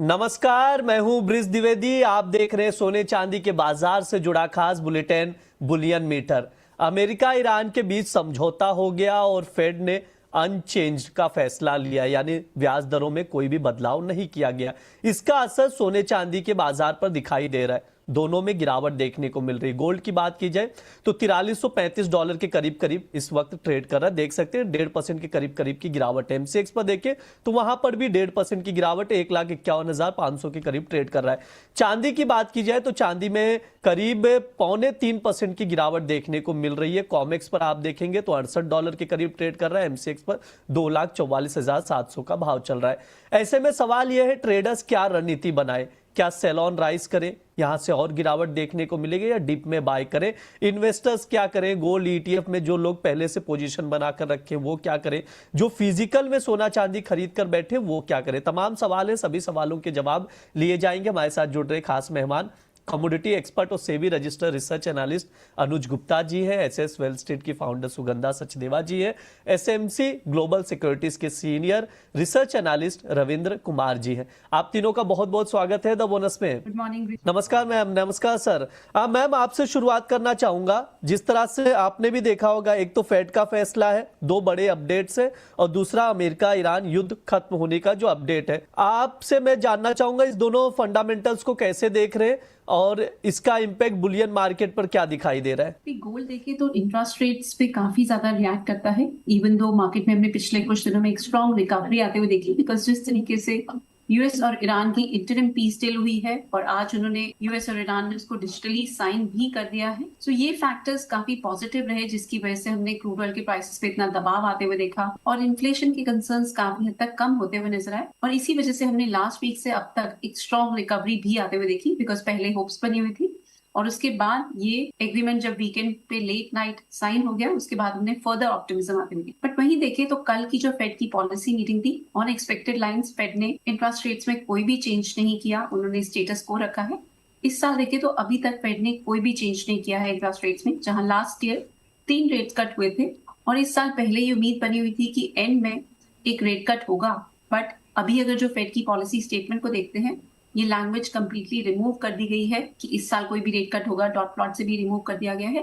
नमस्कार, मैं हूं ब्रिज द्विवेदी। आप देख रहे हैं सोने चांदी के बाजार से जुड़ा खास bulletin bullion meter. America Iran के बीच समझौता हो गया और फेड ने अनचेंज्ड का फैसला लिया, यानी ब्याज दरों में कोई भी बदलाव नहीं किया गया। इसका असर सोने चांदी के बाजार पर दिखाई दे रहा है। दोनों में गिरावट देखने को मिल रही। गोल्ड की बात की जाए तो $4335 के करीब करीब इस वक्त ट्रेड कर रहा है। देख सकते हैं 1.5% के करीब करीब की गिरावट है। एमसीएक्स पर देखें तो वहां पर भी 1.5% की गिरावट है, 1,51,500 के करीब ट्रेड कर रहा है। चांदी की बात की जाए तो चांदी में करीब 2.25% की गिरावट देखने को मिल रही है। कॉमेक्स पर आप देखेंगे तो $68 के करीब ट्रेड कर रहा है। एमसीएक्स पर 2,44,700 का भाव चल रहा है। ऐसे में सवाल यह है, ट्रेडर्स क्या रणनीति बनाए? क्या सेल ऑन राइज करें, यहां से और गिरावट देखने को मिलेगी, या डिप में बाय करें? इन्वेस्टर्स क्या करें? गोल्ड ईटीएफ में जो लोग पहले से पोजीशन बनाकर रखे वो क्या करें? जो फिजिकल में सोना चांदी खरीद कर बैठे वो क्या करें? तमाम सवाल है, सभी सवालों के जवाब लिए जाएंगे। हमारे साथ जुड़ रहे खास मेहमान कमोडिटी एक्सपर्ट और SEBI register research analyst Anuj Gupta ji है, एसएस वेल्थ स्ट्रीट की फाउंडर सुगंधा सचदेवा जी है, एसएमसी ग्लोबल सिक्योरिटीज के senior research analyst Ravindra Kumar ji है। आप तीनों का बहुत बहुत स्वागत है द बोनस में। Good morning. नमस्कार मैम। नमस्कार सर। मैम आपसे शुरुआत करना चाहूंगा। जिस तरह से आपने भी देखा होगा, एक तो फेड का फैसला है, दो बड़े अपडेट्स है, और दूसरा अमेरिका ईरान युद्ध खत्म होने का जो अपडेट है। आपसे मैं जानना चाहूंगा इस दोनों फंडामेंटल्स को कैसे देख रहे हैं और इसका इंपैक्ट बुलियन मार्केट पर क्या दिखाई दे रहा है? गोल्ड देखिए तो इंटरेस्ट रेट्स पे काफी ज्यादा रिएक्ट करता है। इवन दो मार्केट में हमने पिछले कुछ दिनों में एक स्ट्रॉन्ग रिकवरी आते हुए देखी, बिकॉज जिस तरीके से यूएस और ईरान की इंटरिम पीस डील हुई है और आज उन्होंने यूएस और ईरान ने उसको डिजिटली साइन भी कर दिया है। सो ये फैक्टर्स काफी पॉजिटिव रहे, जिसकी वजह से हमने क्रूड ऑयल के प्राइसेस पे इतना दबाव आते हुए देखा और इन्फ्लेशन के कंसर्न्स काफी हद तक कम होते हुए नजर आए। और इसी वजह से हमने लास्ट वीक से अब तक एक स्ट्रॉन्ग रिकवरी भी आते हुए देखी, बिकॉज पहले होप्स बनी हुई थी और उसके बाद ये एग्रीमेंट जब वीकेंड पे लेट नाइट साइन हो गया, उसके बाद हमने फर्दर ऑप्टिमिज्म आते हुए। बट वहीं देखें तो कल की जो फेड की पॉलिसी मीटिंग थी, ऑन एक्सपेक्टेड लाइंस फेड ने इंटरेस्ट रेट्स में कोई भी चेंज नहीं किया, उन्होंने स्टेटस को रखा है। इस साल देखें तो अभी तक फेड ने कोई भी चेंज नहीं किया है इंटरेस्ट रेट्स में, जहां लास्ट ईयर 3 रेट कट हुए थे और इस साल पहले ही उम्मीद बनी हुई थी कि एंड में एक रेट कट होगा। बट अभी अगर जो फेड की पॉलिसी स्टेटमेंट को देखते हैं, ये लैंग्वेज कंप्लीटली रिमूव कर दी गई है कि इस साल कोई भी रेट कट होगा, डॉट प्लॉट से भी रिमूव कर दिया गया है।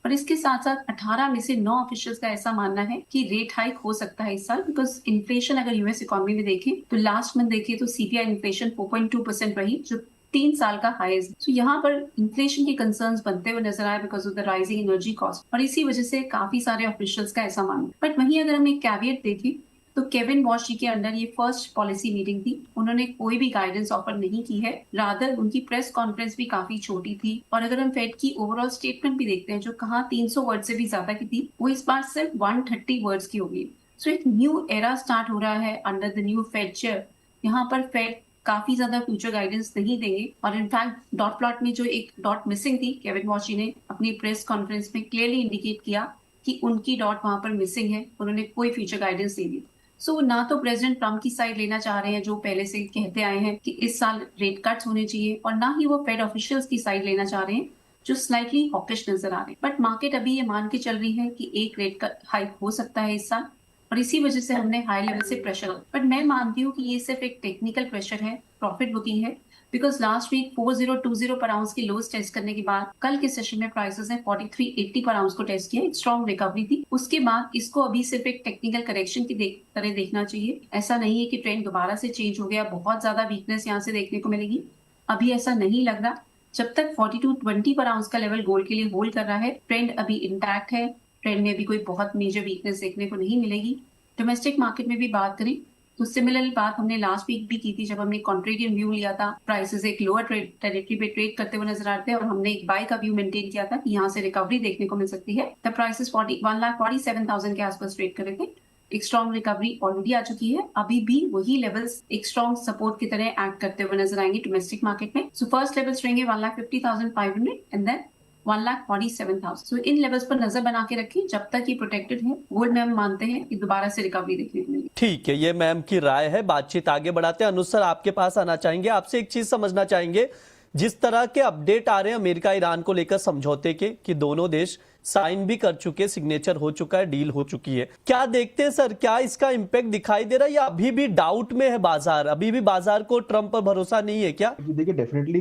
और इसके साथ साथ 18 में से 9 ऑफिशियल्स का ऐसा मानना है कि रेट हाइक हो सकता है इस साल, बिकॉज इन्फ्लेशन अगर यूएस इकोनॉमी में देखें तो लास्ट मंथ देखें तो सीपीआई इन्फ्लेशन 4.2% रही, जो 3 साल का हाईएस्ट। तो यहाँ पर इन्फ्लेशन के कंसर्न्स बनते हुए नजर आए because of the rising energy cost, और इसी वजह से काफी सारे ऑफिशियल्स का ऐसा मानना। बट वहीं अगर हम एक कैविएट देखें तो केविन वॉश जी के अंडर ये फर्स्ट पॉलिसी मीटिंग थी, उन्होंने कोई भी गाइडेंस ऑफर नहीं की है, रादर उनकी प्रेस कॉन्फ्रेंस भी काफी छोटी थी। और अगर हम फेड की ओवरऑल स्टेटमेंट भी देखते हैं, जो कहाँ 300 वर्ड से भी ज्यादा की थी, वो इस बार सिर्फ 130 वर्ड्स की होगी। सो एक न्यू एरा स्टार्ट हो रहा है under the new Fed chair. यहाँ पर फेड काफी ज्यादा फ्यूचर गाइडेंस नहीं देंगे, और इनफैक्ट डॉट प्लॉट में जो एक डॉट मिसिंग थी, केविन वॉश जी ने अपनी प्रेस कॉन्फ्रेंस में क्लियरली इंडिकेट किया कि उनकी डॉट वहां पर मिसिंग है, उन्होंने कोई फ्यूचर गाइडेंस नहीं दी। सो ना तो प्रेसिडेंट ट्रम्प की साइड लेना चाह रहे हैं, जो पहले से कहते आए हैं कि इस साल रेट कट्स होने चाहिए, और ना ही वो फेड ऑफिशियल्स की साइड लेना चाह रहे हैं जो स्लाइटली हॉकिश नजर आ रहे हैं। बट मार्केट अभी ये मान के चल रही है कि एक रेट कट हाइक हो सकता है इस साल, और इसी वजह से हमने हाई लेवल से प्रेशर। बट मैं मानती हूँ कि ये सिर्फ एक टेक्निकल प्रेशर है, प्रॉफिट बुकिंग है, बिकॉज लास्ट वीक 4020 पर आउंस की लोज टेस्ट करने के बाद कल के सेशन में प्राइसेस ने 4380 पर आउंस को टेस्ट किया, एक स्ट्रॉन्ग रिकवरी थी। उसके बाद इसको अभी सिर्फ एक टेक्निकल करेक्शन की तरह देखना चाहिए। ऐसा नहीं है कि ट्रेंड दोबारा से चेंज हो गया, बहुत ज्यादा वीकनेस यहाँ से देखने को मिलेगी, अभी ऐसा नहीं लग रहा। जब तक 4220 पर आउंस का लेवल गोल्ड के लिए होल्ड कर रहा है, ट्रेंड अभी इंटैक्ट है, ट्रेंड में अभी कोई बहुत मेजर वीकनेस देखने को नहीं मिलेगी। डोमेस्टिक मार्केट में भी बात करें तो सिमिलर बात हमने लास्ट वीक भी की थी, जब हमने कॉन्ट्रेरियन व्यू लिया था, प्राइसेस एक लोअर टेरिटरी पे ट्रेड करते हुए नजर आते हैं, और हमने एक बाय का व्यू मेंटेन किया था कि यहाँ से रिकवरी देखने को मिल सकती है। द प्राइसेस 1,47,000 के आसपास ट्रेड कर रहे थे। एक स्ट्रॉन्ग रिकवरी ऑलरेडी आ चुकी है, अभी भी वही लेवल्स एक स्ट्रॉन्ग सपोर्ट की तरह एक्ट करते हुए नजर आएंगे डोमेस्टिक मार्केट में। सो फर्स्ट लेवल्स रहेंगे 1,50,500 एंड देन 1,47,000। सो इन लेवल्स पर नजर बना के रखें, जब तक ये प्रोटेक्टेड है। गोल्ड में हम मानते हैं कि दोबारा से रिकवरी देखने को मिलेगी। ठीक है, ये मैम की राय है। बातचीत आगे बढ़ाते हैं। अनुज सर आपके पास आना चाहेंगे, आपसे एक चीज समझना चाहेंगे। जिस तरह के अपडेट आ रहे हैं अमेरिका ईरान को लेकर समझौते के, कि दोनों देश साइन भी कर चुके, सिग्नेचर हो चुका है, डील हो चुकी है। क्या देखते हैं सर, क्या इसका इम्पैक्ट दिखाई दे रहा है या अभी भी डाउट में है बाजार? अभी भी बाजार को ट्रम्प पर भरोसा नहीं है क्या? जी देखिए, डेफिनेटली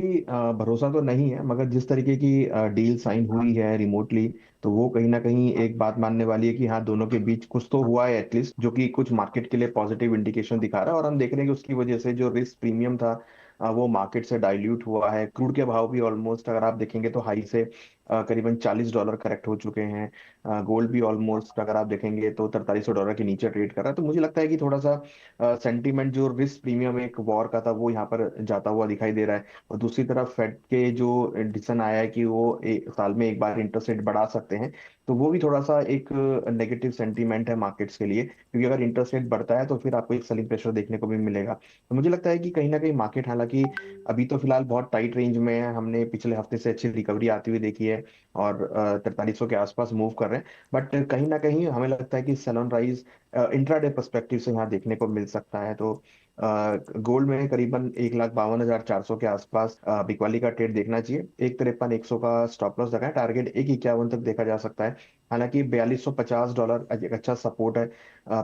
भरोसा तो नहीं है, मगर जिस तरीके की डील साइन हुई है रिमोटली, तो वो कहीं ना कहीं एक बात मानने वाली है कि हाँ, दोनों के बीच कुछ तो हुआ है एटलीस्ट, जो कि कुछ मार्केट के लिए पॉजिटिव इंडिकेशन दिखा रहा है। और हम देख रहे हैं कि उसकी वजह से जो रिस्क प्रीमियम था वो मार्केट से डाइल्यूट हुआ है। क्रूड के भाव भी ऑलमोस्ट अगर आप देखेंगे तो हाई से करीबन $40 करेक्ट हो चुके हैं। गोल्ड भी ऑलमोस्ट अगर आप देखेंगे तो $4300 के नीचे ट्रेड कर रहा है। तो मुझे लगता है कि थोड़ा सा सेंटीमेंट, जो रिस्क प्रीमियम एक वॉर का था, वो यहाँ पर जाता हुआ दिखाई दे रहा है। और दूसरी तरफ फेड के जो डिसीजन आया है कि वो एक साल में एक बार इंटरेस्ट रेट बढ़ा सकते हैं, तो वो भी थोड़ा सा एक नेगेटिव सेंटीमेंट है मार्केट्स के लिए, क्योंकि अगर इंटरेस्ट रेट बढ़ता है तो फिर आपको एक सेलिंग प्रेशर देखने को भी मिलेगा। तो मुझे लगता है कि कहीं ना कहीं मार्केट, हालांकि अभी तो फिलहाल बहुत टाइट रेंज में है, हमने पिछले हफ्ते से अच्छी रिकवरी आती हुई देखी है और 4300 के आसपास मूव कर रहे हैं। बट कहीं ना कहीं हमें लगता है कि सेलन राइज इंट्राडे पर्सपेक्टिव से यहाँ देखने को मिल सकता है। तो गोल्ड में करीबन 1,52,400 के आसपास बिकवाली का ट्रेड देखना चाहिए। 1,53,100 का स्टॉप लॉस लगा है, टारगेट 1,51 तक देखा जा सकता है। हालांकि $4250 एक अच्छा सपोर्ट है।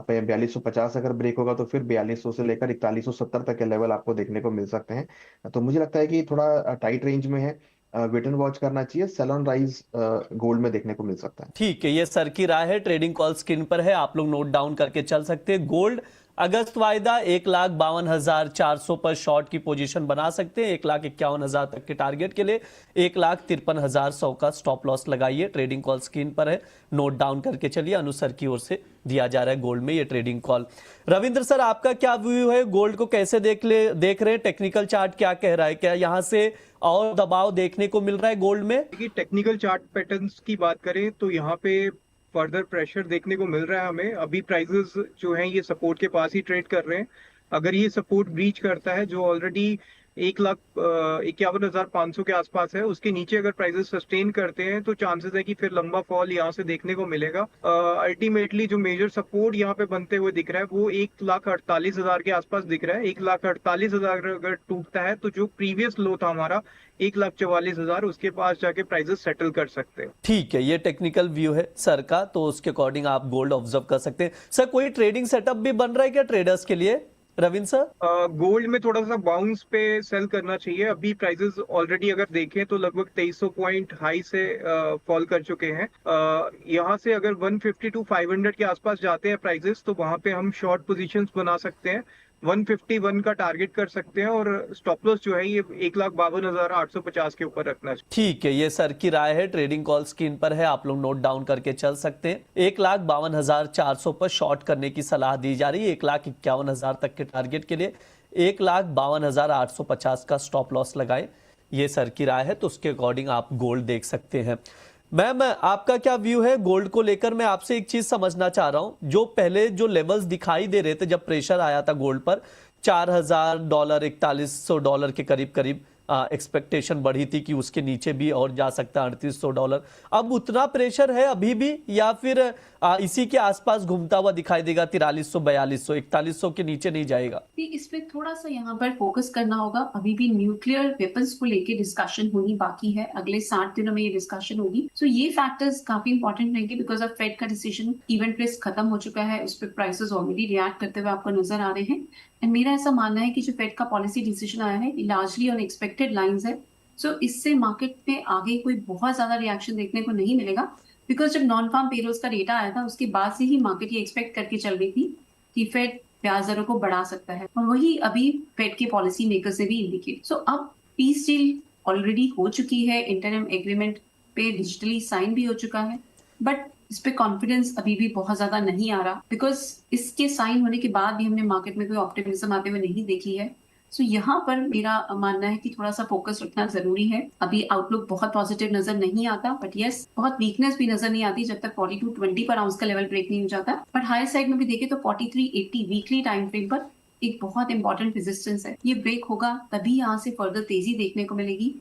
4250 अगर ब्रेक होगा तो फिर 4200 से लेकर 4170 तक के लेवल आपको देखने को मिल सकते हैं। तो मुझे लगता है कि थोड़ा टाइट रेंज में है, वेट एंड वॉच करना चाहिए। सेलन राइज गोल्ड में देखने को मिल सकता है। ठीक है, ये सर की राय है, ट्रेडिंग कॉल स्क्रीन पर है, आप लोग नोट डाउन करके चल सकते हैं। गोल्ड अगस्त वायदा 1,52,400 पर शॉर्ट की पोजीशन बना सकते हैं, 1,51,000 तक के टारगेट के लिए 1,53,100 का स्टॉप लॉस लगाइए। ट्रेडिंग कॉल स्क्रीन पर है, नोट डाउन करके चलिए। अनुसर की ओर से दिया जा रहा है गोल्ड में ये ट्रेडिंग कॉल। रविंद्र सर, आपका क्या व्यू है, गोल्ड को कैसे देख रहे हैं? टेक्निकल चार्ट क्या कह रहा है? क्या यहां से और दबाव देखने को मिल रहा है गोल्ड में? देखिए, टेक्निकल चार्ट पैटर्न्स की बात करें तो यहाँ पे फर्दर प्रेशर देखने को मिल रहा है हमें। अभी प्राइसेस जो हैं ये सपोर्ट के पास ही ट्रेड कर रहे हैं। अगर ये सपोर्ट ब्रीच करता है, जो ऑलरेडी 1,51,500 के आसपास है, उसके नीचे अगर प्राइसेस सस्टेन करते हैं तो चांसेस है कि फिर लंबा फॉल यहाँ से देखने को मिलेगा। अल्टीमेटली जो मेजर सपोर्ट यहाँ पे बनते हुए दिख रहा है वो 1,48,000 के आसपास दिख रहा है। 1,48,000 अगर टूटता है तो जो प्रीवियस लो था हमारा 1,44,000, उसके पास जाके प्राइसेस सेटल कर सकते हैं। ठीक है, ये टेक्निकल व्यू है सर का, तो उसके अकॉर्डिंग आप गोल्ड ऑब्जर्व कर सकते हैं। सर, कोई ट्रेडिंग सेटअप भी बन रहा है क्या ट्रेडर्स के लिए, रविंद्र सर? गोल्ड में थोड़ा सा बाउंस पे सेल करना चाहिए। अभी प्राइसेस ऑलरेडी अगर देखें तो लगभग 2300 पॉइंट हाई से फॉल कर चुके हैं। यहाँ से अगर 150 to 500 के आसपास जाते हैं प्राइसेस, तो वहां पे हम शॉर्ट पोजीशंस बना सकते हैं। 151 का टारगेट कर सकते हैं और स्टॉप लॉस जो है ये 1,52,850 के ऊपर रखना चाहिए। ठीक है, ये सर की राय है, ट्रेडिंग कॉल स्क्रीन पर है, आप लोग नोट डाउन करके चल सकते हैं। 1,52,400 पर शॉर्ट करने की सलाह दी जा रही है। 1,51,000 तक के टारगेट के लिए 1,52,850 का स्टॉप लॉस लगाएं, ये सर की राय है। तो उसके अकॉर्डिंग आप गोल्ड देख सकते हैं। मैम, आपका क्या व्यू है गोल्ड को लेकर? मैं आपसे एक चीज समझना चाह रहा हूं, जो पहले जो लेवल्स दिखाई दे रहे थे जब प्रेशर आया था गोल्ड पर, $4,000, $4,100 के करीब करीब एक्सपेक्टेशन बढ़ी थी कि उसके नीचे भी और जा सकता है $3,800। अब उतना प्रेशर है अभी भी या फिर इसी के आसपास घूमता हुआ दिखाई देगा? 4300, 4200, 4100 के नीचे नहीं जाएगा? इस पे थोड़ा सा यहाँ पर फोकस करना होगा। अभी भी न्यूक्लियर वेपन्स को लेके डिस्कशन होनी बाकी है, अगले 60 दिनों में ये डिस्कशन होगी। सो ये फैक्टर्स काफी इंपॉर्टेंट रहेंगे बिकॉज ऑफ फेड का डिसीजन। इवेंट रिस्क खत्म हो चुका है, उस पर प्राइसेस ऑलरेडी रिएक्ट करते हुए आपको नजर आ रहे हैं। एंड मेरा ऐसा मानना है कि जो फेड का पॉलिसी डिसीजन आया है लार्जली ऑन एक्सपेक्टेड लाइंस है। सो इससे मार्केट में आगे कोई बहुत ज्यादा रिएक्शन देखने को नहीं मिलेगा, बिकॉज जब नॉन फार्म पेरोल्स का डेटा आया था उसके बाद से ही मार्केट ये एक्सपेक्ट करके चल रही थी कि फेड ब्याज दरों को बढ़ा सकता है, और वही अभी फेड के पॉलिसी मेकर से भी इंडिकेट। सो अब पीस डील ऑलरेडी हो चुकी है, इंटरिम एग्रीमेंट पे डिजिटली साइन भी हो चुका है, बट इस पे कॉन्फिडेंस अभी भी बहुत ज्यादा नहीं आ रहा, बिकॉज इसके साइन होने के बाद भी हमने मार्केट में कोई ऑप्टिमिज्म आते हुए नहीं देखी है। सो यहाँ पर मेरा मानना है कि थोड़ा सा फोकस रखना जरूरी है। अभी आउटलुक बहुत पॉजिटिव नजर नहीं आता, बट यस बहुत वीकनेस भी नजर नहीं आती जब तक 4220 पर आउंस का लेवल ब्रेक नहीं हो जाता। बट हायर साइड में भी देखें तो 4380 वीकली टाइम फ्रेम पर एक बहुत इंपॉर्टेंट रेजिस्टेंस है। ये ब्रेक होगा तभी यहाँ से फर्दर तेजी देखने को मिलेगी।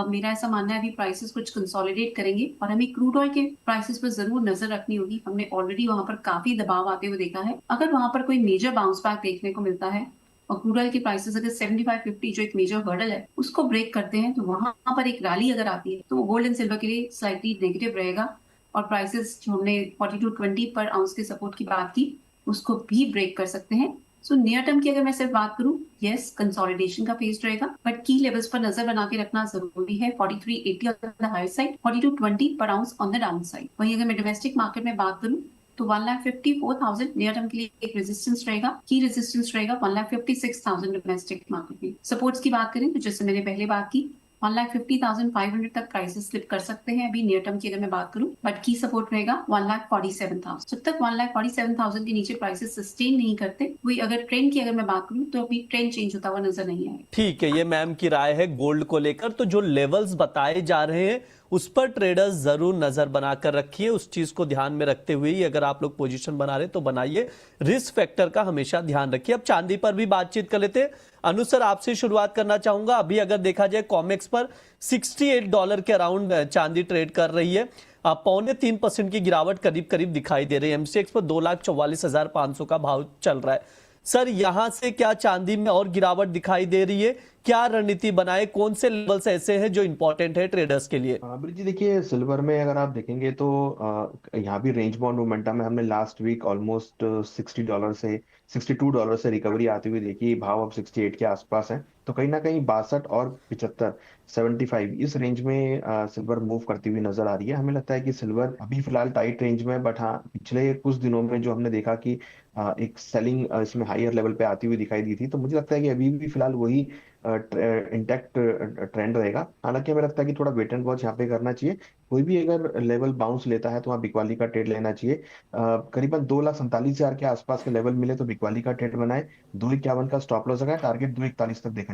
मेरा ऐसा मानना है अभी प्राइसेस कुछ कंसोलिडेट करेंगे और हमें क्रूड ऑयल के प्राइसेस पर जरूर नजर रखनी होगी। हमने ऑलरेडी वहां पर काफी दबाव आते हुए देखा है। अगर वहां पर कोई मेजर बाउंस बैक देखने को मिलता है और क्रूड ऑयल के प्राइसेस अगर 75-50 जो एक मेजर हर्डल है उसको ब्रेक करते हैं, तो वहां पर एक रैली अगर आती है तो वो गोल्ड एंड सिल्वर के लिए स्लाइटली नेगेटिव रहेगा। और प्राइसेस जो हमने 4220 पर आउंस के सपोर्ट की बात की उसको भी ब्रेक कर सकते हैं। सो नियर टर्म की अगर मैं सिर्फ बात करूं, यस कंसोलिडेशन का फेज रहेगा, बट की लेवल्स पर नजर बना के रखना जरूरी है। 4380 ऑन द हायर साइड, 4220 पर ounce on the down side. वहीं अगर मैं डोमेस्टिक मार्केट में बात करूं तो 1,54,000 नियर टर्म के लिए एक रेजिस्टेंस रहेगा। की रेजिस्टेंस रहेगा 1,56,000 डोमेस्टिक मार्केट में। सपोर्ट्स की बात करें तो जैसे मैंने पहले बात की 1,50,500 तक प्राइसेस स्लिप कर सकते हैं अभी नियर टर्म की अगर मैं बात करूं, बट की सपोर्ट रहेगा 1,47,000। जब तक 1,47,000 के नीचे प्राइसेस सस्टेन नहीं करते, वही अगर ट्रेंड की अगर मैं बात करूं तो अभी ट्रेंड चेंज होता हुआ नजर नहीं आएगा। ठीक है, ये मैम की राय है गोल्ड को लेकर। तो जो लेवल्स बताए जा रहे हैं उस पर ट्रेडर्स जरूर नजर बनाकर रखिए, उस चीज को ध्यान में रखते हुए ही अगर आप लोग पोजीशन बना रहे तो बनाइए। रिस्क फैक्टर का हमेशा ध्यान रखिए। अब चांदी पर भी बातचीत कर लेते हैं। अनु सर, आपसे शुरुआत करना चाहूंगा। अभी अगर देखा जाए कॉमेक्स पर $68 के अराउंड चांदी ट्रेड कर रही है। 3.25% की गिरावट करीब करीब दिखाई दे रही है। एमसीएक्स पर 2,44,500 का भाव चल रहा है। सर, यहां से क्या चांदी में और गिरावट दिखाई दे रही है? क्या रणनीति बनाए? कौन से लेवल्स ऐसे हैं जो इंपॉर्टेंट है ट्रेडर्स के लिए? ब्रिज जी देखिए, सिल्वर में अगर आप देखेंगे तो यहाँ भी रेंज बाउंड मोमेंटम है। हमने लास्ट वीक ऑलमोस्ट $60 से $62 से रिकवरी आती हुई देखी। भाव अब 68 के आसपास है। तो कहीं ना कहीं 62 और 75, 75 इस रेंज में सिल्वर मूव करती हुई नजर आ रही है। हमें लगता है कि सिल्वर अभी फिलहाल टाइट रेंज में, बट हाँ पिछले कुछ दिनों में जो हमने देखा कि एक सेलिंग इसमें हायर लेवल पे आती हुई दिखाई दी थी, तो मुझे लगता है कि अभी भी फिलहाल वही इंटैक्ट ट्रेंड रहेगा। हालांकि हमें लगता है कि थोड़ा वेट एंड वॉच यहाँ पे करना चाहिए। कोई भी अगर लेवल बाउंस लेता है तो वहाँ बिकवाली का ट्रेड लेना चाहिए। करीबन 2,47,000 के आसपास के लेवल मिले तो बिकवाली का ट्रेड बनाए। 251 का स्टॉप लॉस लगाए, टारगेट 241 तक देखा जाए।